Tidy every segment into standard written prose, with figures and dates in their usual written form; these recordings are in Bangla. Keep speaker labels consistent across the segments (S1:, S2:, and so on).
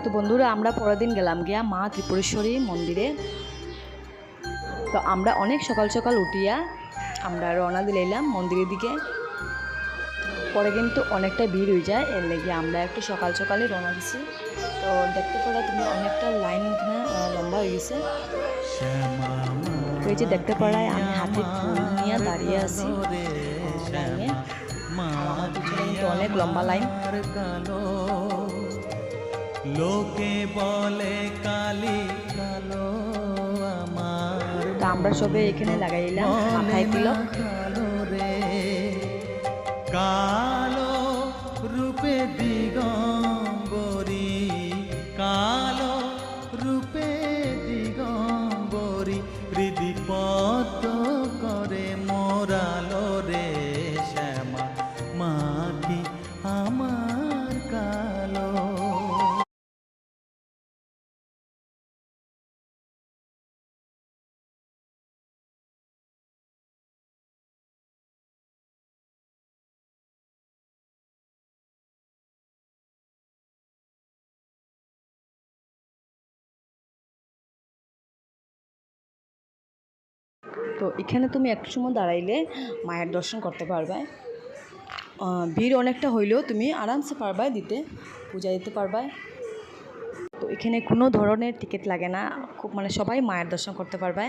S1: তো বন্ধুরা আমরা পরের দিন গেলাম গিয়া মা ত্রিপুরেশ্বরী মন্দিরে। তো আমরা অনেক সকাল সকাল উঠিয়া আমরা রওনা দিলাম মন্দিরের দিকে। পরে কিন্তু অনেকটা ভিড় হয়ে যায়, এর লেগে আমরা একটু সকাল সকালে রওনা দিছি। তো দেখতে পারা তুমি অনেকটা লাইন এখানে লম্বা হয়ে গেছে। তো এই যে দেখতে পারায় আমি হাতে ফুল নিয়ে দাঁড়িয়ে আছি লাইনে, আমার পিছনে কিন্তু অনেক লম্বা লাইন। লোকে বলে কালি কালো আমার, তো আমরা সবে এখানে লাগাইলাম মাথায় তিলক। কালো রূপে দিগম্বরী, কালো রূপে দিগম্বরী, হৃদি পদ্ম করে মোরালো রে শ্যামা মাটি আমার কালো। তো এখানে তুমি একটু সময় দাঁড়াইলে মায়ের দর্শন করতে পারবে। ভিড় অনেকটা হইলেও তুমি আরামসে পারবে দিতে, পূজা দিতে পারবে। তো এখানে কোনো ধরনের টিকিট লাগে না, খুব সবাই মায়ের দর্শন করতে পারবে।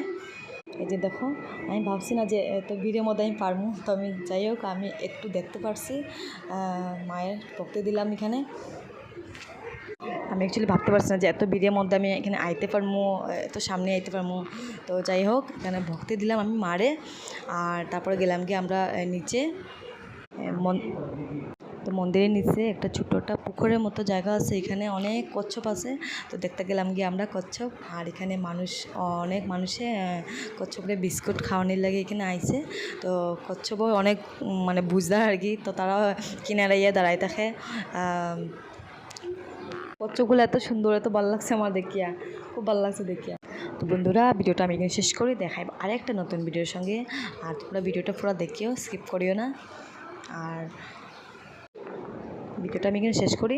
S1: এই যে দেখো, আমি ভাবছি না যে এত ভিড়ের মধ্যে আমি পারবো, তো আমি যাই হোক আমি একটু দেখতে পারছি, মায়ের ভক্তি দিলাম এখানে। আমি অ্যাকচুয়ালি ভাবতে পারছি না যে এত ভিড়ের মধ্যে আমি এখানে আইতে পারবো, এত সামনে আইতে পারবো। তো যাই হোক এখানে ভক্তি দিলাম আমি মারে। আর তারপরে গেলাম গিয়ে আমরা নিচে, তো মন্দিরের নিচে একটা ছোট্ট পুকুরের মতো জায়গা আছে, এখানে অনেক কচ্ছপ আছে। তো দেখতে গেলাম গিয়ে আমরা কচ্ছপ। আর এখানে অনেক মানুষে কচ্ছপের বিস্কুট খাওয়ানোর লাগে এখানে আইছে। তো কচ্ছপও অনেক বুঝদার আর কি, তো তারা কিনারে ইয়ে দাঁড়াই থাকে। কচ্ছপগুলো এত সুন্দর, এত ভালো লাগছে আমার দেখিয়া, খুব ভালো লাগছে দেখিয়া। তো বন্ধুরা ভিডিওটা আমি এখানে শেষ করে দেখাই আরেকটা নতুন ভিডিওর সঙ্গে। আর তোমরা ভিডিওটা পুরো দেখিও, স্কিপ করিও না। আর ভিডিওটা আমি এখানে শেষ করি।